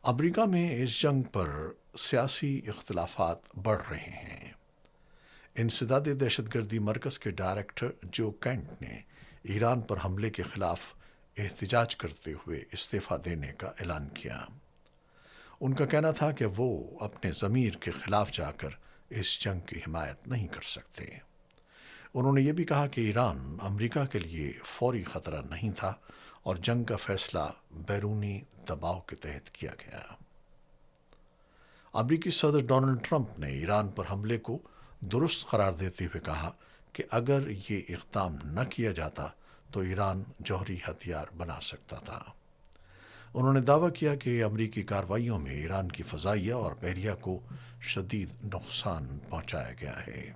امریکہ میں اس جنگ پر سیاسی اختلافات بڑھ رہے ہیں۔ انسداد دہشت گردی مرکز کے ڈائریکٹر جو کینٹ نے ایران پر حملے کے خلاف احتجاج کرتے ہوئے استعفی دینے کا اعلان کیا۔ ان کا کہنا تھا کہ وہ اپنے ضمیر کے خلاف جا کر اس جنگ کی حمایت نہیں کر سکتے۔ انہوں نے یہ بھی کہا کہ ایران امریکہ کے لیے فوری خطرہ نہیں تھا اور جنگ کا فیصلہ بیرونی دباؤ کے تحت کیا گیا۔ امریکی صدر ڈونلڈ ٹرمپ نے ایران پر حملے کو درست قرار دیتے ہوئے کہا کہ اگر یہ اقدام نہ کیا جاتا تو ایران جوہری ہتھیار بنا سکتا تھا۔ انہوں نے دعویٰ کیا کہ امریکی کارروائیوں میں ایران کی فضائیہ اور بحریہ کو شدید نقصان پہنچایا گیا ہے۔